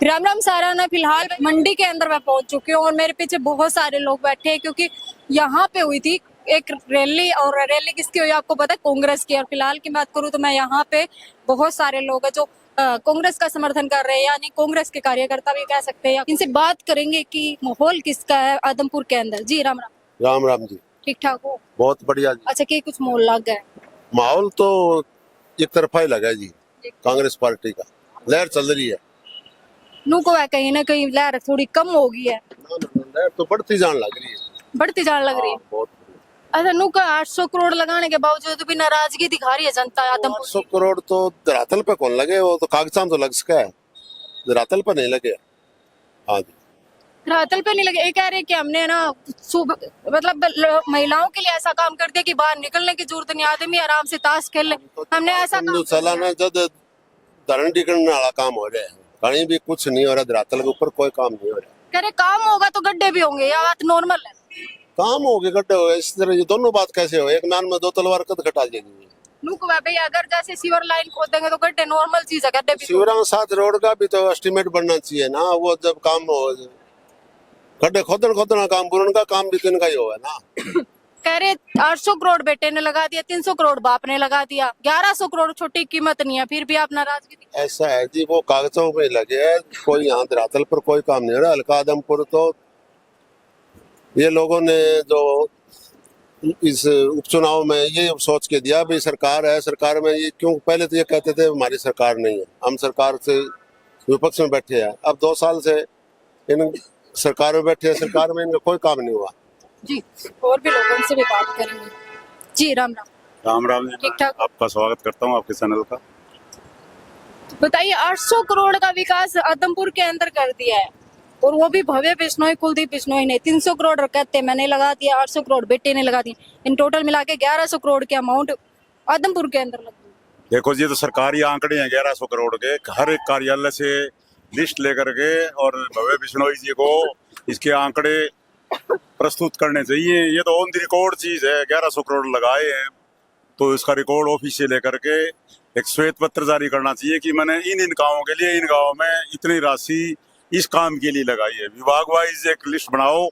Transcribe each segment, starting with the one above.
राम राम सारा। ना फिलहाल मंडी के अंदर मैं पहुंच चुकी हूँ और मेरे पीछे बहुत सारे लोग बैठे हैं क्योंकि यहाँ पे हुई थी एक रैली। और रैली किसकी हुई आपको पता है? कांग्रेस की। और फिलहाल की बात करूँ तो मैं यहाँ पे बहुत सारे लोग हैं जो कांग्रेस का समर्थन कर रहे हैं, यानी कांग्रेस के कार्यकर्ता भी कह सकते हैं। इनसे बात करेंगे कि माहौल किसका है आदमपुर के अंदर। जी राम राम। राम राम जी। ठीक ठाक हो? बहुत बढ़िया जी। अच्छा, कि कुछ माहौल लग गया है? माहौल तो एक तरफा ही लगा है जी। कांग्रेस पार्टी का लहर चल रही है। नू को है कहीं ना कहीं लहर थोड़ी कम हो गई है। लहर तो बढ़ती जान लग रही है। बढ़ती जाने लग रही है। बहुत। अच्छा, नू का 800 करोड़ लगाने के बावजूद भी नाराजगी दिखा रही है जनता आदमपुर 800 करोड़ तो धरातल पे कौन लगे, वो तो कागजात तो लग सका है, धरातल पे नहीं लगे। हाँ जी। धरातल पे नहीं लगे। ये कह रहे हैं कि हमने ना मतलब महिलाओं के लिए ऐसा काम कर दिया कि बाहर निकलने की जरूरत नहीं, आदमी आराम से ताश खेल ले। हमने ऐसा काम कर चला दिया। ना जब धरण टिकने वाला काम हो जाए, कहीं भी कुछ नहीं हो रहा, धरातल के ऊपर कोई काम नहीं हो रहा। कह रहे काम होगा तो गड्ढे भी होंगे, या बात नॉर्मल है? काम हो गए गड्ढे हो गए, इस तरह ये दोनों बात कैसे हो? एक नान में दो तलवार कद घटा देगी। नुक भाई, अगर जैसे सीवर लाइन खोद देंगे तो गड्ढे नॉर्मल चीज है, गड्ढे भी शिवराम साथ रोड का भी तो एस्टिमेट बनना चाहिए ना। वो जब काम हो, गड्ढे खोदन खोदना काम, बुरन का काम भी तिनका ही होगा ना। कह रहे 800 करोड़ बेटे ने लगा दिया, 300 करोड़ बाप ने लगा दिया, 1100 करोड़ छोटी कीमत नहीं है, फिर भी आप नाराजगी दिखा। ऐसा है जी, वो कागजों में लगे है, कोई यहाँ धरातल पर कोई काम नहीं हो रहा। हल्का आदमपुर तो ये लोगों ने जो इस उपचुनाव में ये सोच के दिया भाई सरकार है, सरकार में ये क्यों, पहले तो ये कहते थे हमारी सरकार नहीं है, हम सरकार से विपक्ष में बैठे हैं। अब 2 साल से इन सरकार में बैठे हैं, सरकार में इनका कोई काम नहीं हुआ जी। और भी लोगों से भी बात करेंगे। जी राम राम। राम राम जी। ठीक ठाक। आपका स्वागत करता हूँ आपके चैनल का। बताइए, 800 करोड़ का विकास आदमपुर के अंदर कर दिया है, और वो भी भव्य बिश्नोई, कुलदीप बिश्नोई ने 300 करोड़ कहते मैंने लगा दिया, 800 करोड़ बेटे ने लगा दिए। इन टोटल मिला के 1100 करोड़ के अमाउंट आदमपुर के अंदर लग गई। देखो जी, तो सरकारी आंकड़े हैं 1100 करोड़ के। हर एक कार्यालय से लिस्ट लेकर के और भव्य बिश्नोई जी को इसके आंकड़े प्रस्तुत करने चाहिए। ये तो ऑन द रिकॉर्ड चीज है, 1100 करोड़ लगाए हैं तो इसका रिकॉर्ड ऑफिस से लेकर के एक श्वेत पत्र जारी करना चाहिए कि मैंने इन गाँवों के लिए, इन गाँव में इतनी राशि इस काम के लिए लगाई है। विभाग वाइज एक लिस्ट बनाओ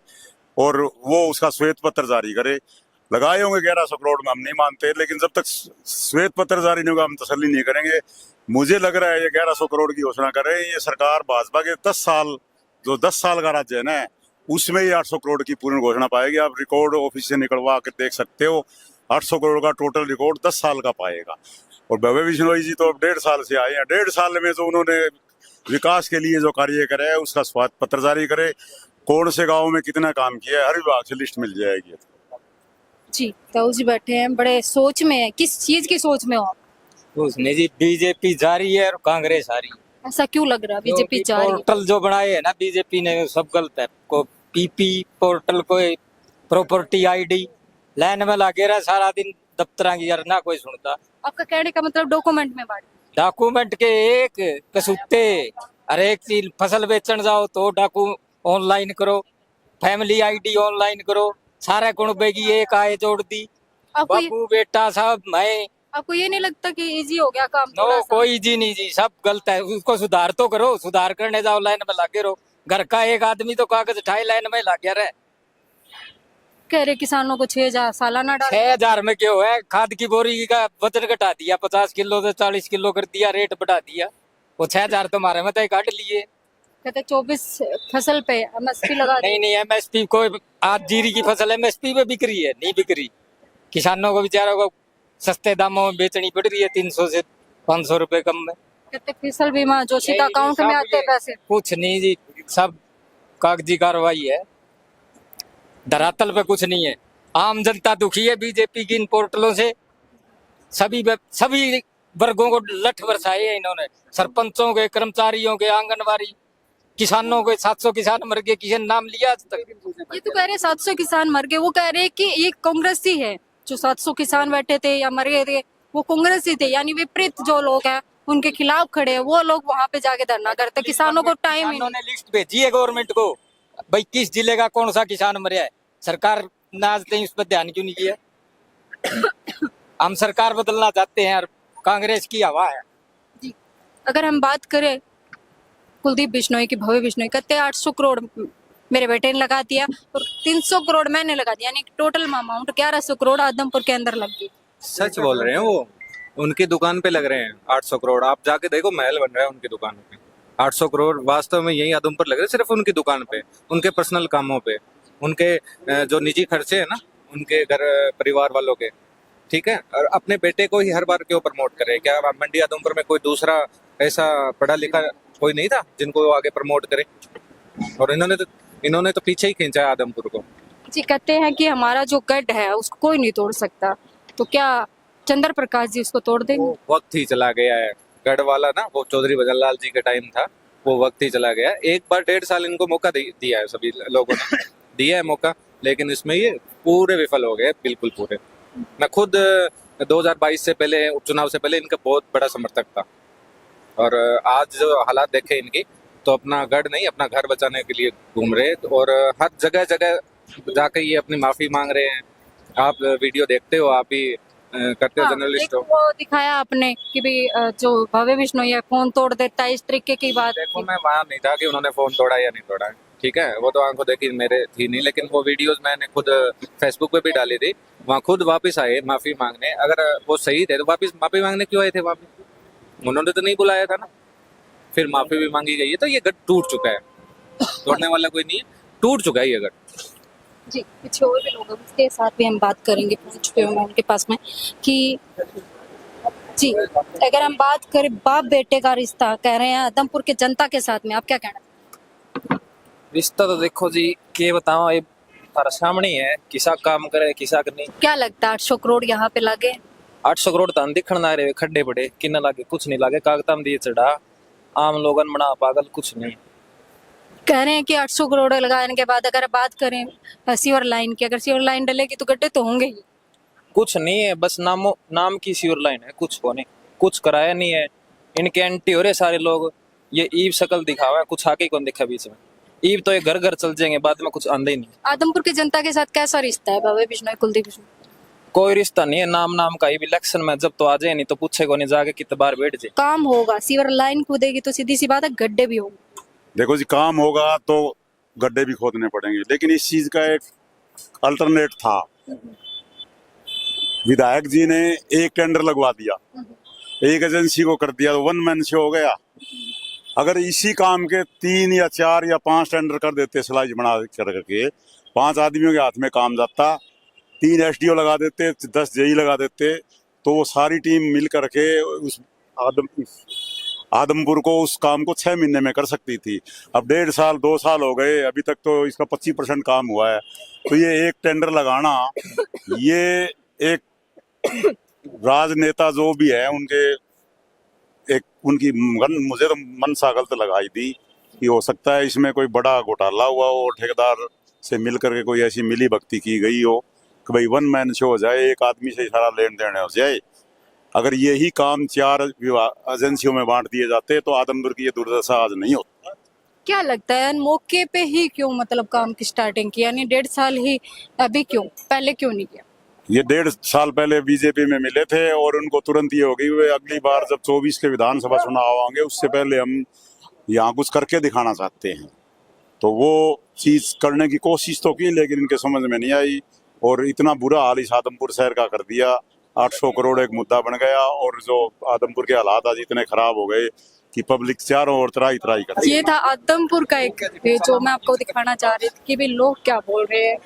और वो उसका श्वेत पत्र जारी करे। लगाए होंगे 1100 करोड़ में, हम नहीं मानते, लेकिन जब तक श्वेत पत्र जारी नहीं होगा हम तसल्ली नहीं करेंगे। मुझे लग रहा है ये 1100 करोड़ की घोषणा कर रहे हैं, ये सरकार भाजपा के 10 साल, जो 10 साल का राज्य है ना, उसमें ये 800 करोड़ की पूर्ण घोषणा पाएगी। आप रिकॉर्ड ऑफिस से निकलवा के देख सकते हो, 800 करोड़ का टोटल रिकॉर्ड 10 साल का पाएगा। और भव्य बिश्नोई जी तो अब 1.5 साल से आए हैं, 1.5 साल में जो उन्होंने विकास के लिए जो कार्य करे है उसका स्वाद पत्र जारी करे, कौन से गांव में कितना काम किया है, हर विभाग से लिस्ट मिल जाएगी। जी, ताऊ जी बैठे हैं, बड़े सोच में है। किस चीज की सोच में हो आप? उसमें जी बीजेपी जा रही है और कांग्रेस आ रही है। ऐसा क्यों लग रहा है बीजेपी जा रही है? पोर्टल जो बनाए है ना बीजेपी ने, वो सब गलत है। को पीपी पोर्टल को प्रॉपर्टी आईडी लाइन में लगे रहा सारा दिन, दफ्तर की यार ना कोई सुनता। आपका कहने का मतलब डॉक्यूमेंट में बांट? डॉक्यूमेंट के एक कसूते, हर एक चीज फसल बेचन जाओ तो डाकू ऑनलाइन करो, फैमिली आईडी ऑनलाइन करो, सारे कुणबे की एक आय जोड़ दी। आपको ये, बाबू बेटा सब मैं। आपको ये नहीं लगता कि इजी हो गया काम नो, थोड़ा सा? कोई जी नहीं जी, सब गलत है। उसको सुधार तो करो, सुधार करने जाओ लाइन में लागे रहो। घर का एक आदमी तो कागज उठाए लाइन में लागे रहे। कह रहे किसानों को 6,000 सालाना डाल। 6,000 में क्यों है? खाद की बोरी का वजन घटा दिया, 50 किलो से 40 किलो कर दिया, रेट बढ़ा दिया। वो 6,000 तुम्हारे में तो काट लिए। कहते 24 फसल पे एमएसपी लगा दी। नहीं नहीं, एमएसपी कोई, आज जीरी की फसल एमएसपी पे बिक रही है? नहीं बिक रही। किसानों को बेचारों को सस्ते दामों में बेचनी पड़ रही है, 300 से 500 रुपए कम में। कहते फसल बीमा जो सीधा अकाउंट में आते हैं पैसे। कुछ नहीं जी, सब कागजी कार्रवाई है, धरातल पे कुछ नहीं है। आम जनता दुखी है बीजेपी की इन पोर्टलों से। सभी वर्गों को लठ बरसाए है इन्होंने, सरपंचों के, कर्मचारियों के, आंगनबाड़ी, किसानों के। 700 किसान मर गए, किसी ने नाम लिया आज तक? ये तो कह रहे 700 किसान मर गए, वो कह रहे कि ये कांग्रेस ही है जो 700 किसान बैठे थे या मर गए थे, वो कांग्रेस ही थे। यानी विपरीत जो लोग हैं उनके खिलाफ खड़े हैं, वो लोग वहां पे जाके धरना करते। किसानों को टाइम ही नहीं। किसानों ने लिस्ट भेजी है गवर्नमेंट को, भाई किस जिले का कौन सा किसान मरा है। सरकार ने आज तक इस पर ध्यान क्यों नहीं किया? हम सरकार बदलना चाहते हैं और कांग्रेस की हवा है। जी, अगर हम बात करें कुलदीप बिश्नोई की, भव्य बिश्नोई, कहते 800 करोड़ मेरे बेटे ने लगा दिया और 300 करोड़ मैंने लगा दिया, यानी टोटल अमाउंट 1100 करोड़ आदमपुर के अंदर लग गई। सच बोल रहे हैं वो, उनकी दुकान पे लग रहे हैं 800 करोड़। आप जाके देखो, महल बन रहा है उनकी दुकान पे। 800 करोड़ वास्तव में यही आदमपुर लग रहे हैं, सिर्फ उनकी दुकान पे, उनके पर्सनल कामों पे, उनके जो निजी खर्चे हैं ना, उनके घर परिवार वालों के, ठीक है। और अपने बेटे को ही हर बार क्यों प्रमोट करे? क्या मंडी आदमपुर में कोई दूसरा ऐसा पढ़ा लिखा कोई नहीं था जिनको वो आगे प्रमोट करे? और इन्होंने तो पीछे ही खींचा है आदमपुर को। जी, कहते हैं कि हमारा जो गढ़ है उसको कोई नहीं तोड़ सकता, तो क्या चंद्र प्रकाश जी उसको तोड़ देंगे? वो वक्त ही चला गया है, गढ़ वाला ना, वो चौधरी भजनलाल जी के टाइम था, वो वक्त ही चला गया। एक बार 1.5 साल इनको मौका दिया है, सभी लोगों ने दिया है मौका, लेकिन इसमें ये पूरे विफल हो गए, बिल्कुल पूरे। मैं खुद 2022 से पहले, उपचुनाव से पहले इनका बहुत बड़ा समर्थक था, और आज जो हालात देखे इनकी, तो अपना गढ़ नहीं अपना घर बचाने के लिए घूम रहे, और हर जगह जगह जाके ये अपनी माफी मांग रहे हैं। आप वीडियो देखते हो, आप भी करते हो, हाँ, जर्नलिस्ट एक हो। वो दिखाया आपने कि भी जो भव्य बिश्नोई है फोन तोड़ देता है, इस तरीके की बात। देखो, मैं वहां नहीं था कि उन्होंने फोन तोड़ा या नहीं तोड़ा है, ठीक है, वो तो आंखों देखी मेरे थी नहीं, लेकिन वो वीडियोस मैंने खुद फेसबुक पे भी डाली थी। वहाँ खुद वापस आए माफी मांगने। अगर वो सही थे तो वापस माफी मांगने क्यों आए थे वापस? उन्होंने तो नहीं बुलाया था ना, फिर माफी भी मांगी गई है। तो ये गढ़ टूट चुका है, तोड़ने वाला कोई नहीं है, टूट चुका है ये गढ़। जी, पीछे और भी लोग हैं, उसके साथ भी हम बात करेंगे, पहुंच चुके हैं मैं उनके पास में कि जी, अगर हम बात करें बाप बेटे का रिश्ता, कह रहे हैं आदमपुर के जनता के साथ में, आप क्या कहना? रिश्ता तो देखो जी, के बताओ, ये तारा सामने ही है, किसा काम करे किसा नहीं। क्या लगता है 800 करोड़ यहाँ पे लगे? 800 करोड़ तो दिखण ना रहे, खड्डे बड़े किन्ना लागे, कुछ नहीं लागे, कागता में दिए चढ़ा, आम लोगन बना पागल, कुछ नहीं। कह रहे हैं कि 800 करोड़ लगाने के बाद अगर बात करें सीवर लाइन की, अगर सीवर लाइन डलेगी तो गड्ढे तो होंगे ही। कुछ नहीं है, बस नाम की सीवर लाइन है, कुछ हो नहीं, कुछ कराया नहीं है। इनके एंटी हो रहे सारे लोग, ये ईव शकल दिखावा है, कुछ आके कौन दिखा बीच में। ईव तो ये घर घर चल जाएंगे, बाद में कुछ आंदे ही नहीं। आदमपुर की जनता के साथ कैसा रिश्ता है भव्य बिश्नोई, कुलदीप बिश्नोई? कोई रिश्ता नहीं है, नाम का। ये इलेक्शन में जब तो आ जाए, नहीं तो पूछे को नहीं जाके कितने बार बैठ जाए। काम होगा, सीवर लाइन कूदेगी तो सीधी सी बात है गड्ढे भी होंगे। देखो जी, काम होगा तो गड्ढे भी खोदने पड़ेंगे, लेकिन इस चीज का एक अल्टरनेट था। विधायक जी ने एक टेंडर लगवा दिया, एक एजेंसी को कर दिया, तो वन मैन शो हो गया। अगर इसी काम के 3 या 4 या 5 टेंडर कर देते, स्लाइस बना करके 5 आदमियों के हाथ में काम जाता, 3 एसडीओ लगा देते, 10 जेई लगा देते, तो वो सारी टीम मिल करके उस आदमपुर को उस काम को 6 महीने में कर सकती थी। अब 1.5 साल 2 साल हो गए, अभी तक तो इसका 25% काम हुआ है। तो ये एक टेंडर लगाना, ये एक राजनेता जो भी है उनके एक उनकी मुझे तो मनसा गलत लगाई थी कि हो सकता है इसमें कोई बड़ा घोटाला हुआ हो, ठेकेदार से मिल करके कोई ऐसी मिली भक्ति की गई हो कि भाई वन मैन शो हो जाए, एक आदमी से सारा लेन देन हो जाए। अगर यही काम 4 एजेंसियों में बांट दिए जाते तो आदमपुर की ये दुर्दशा आज नहीं होती। क्या लगता है मौके पे ही क्यों मतलब काम की स्टार्टिंग की, यानी 1.5 साल ही अभी क्यों, पहले क्यों नहीं किया? ये 1.5 साल पहले बीजेपी में मिले थे और उनको तुरंत ये हो गई वे अगली बार जब 24 के विधानसभा चुनाव आएंगे उससे पहले हम यहाँ कुछ करके दिखाना चाहते हैं। तो वो चीज करने की कोशिश तो की, लेकिन इनके समझ में नहीं आई और इतना बुरा हाल इस आदमपुर शहर का कर दिया। 800 करोड़ एक मुद्दा बन गया और जो आदमपुर के हालात आज इतने खराब हो गए कि पब्लिक चारों ओर त्राही कर। ये था आदमपुर का एक जो मैं आपको दिखाना चाह रही थी कि भी लोग क्या बोल रहे हैं,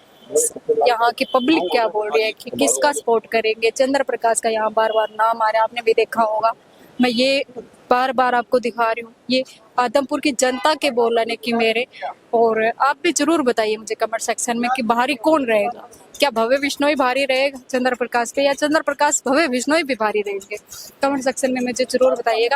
यहाँ की पब्लिक क्या बोल रही है कि किसका सपोर्ट करेंगे। चंद्र प्रकाश का यहाँ बार बार नाम आ रहा है, आपने भी देखा होगा। मैं ये बार बार आपको दिखा रही हूँ, ये आदमपुर की जनता के बोलने की मेरे। और आप भी जरूर बताइए मुझे कमेंट सेक्शन में कि भारी कौन रहेगा, क्या भव्य बिश्नोई भारी रहेगा चंद्र प्रकाश पे, या चंद्र प्रकाश भव्य बिश्नोई भी भारी रहेंगे? कमेंट सेक्शन में मुझे जरूर बताइएगा।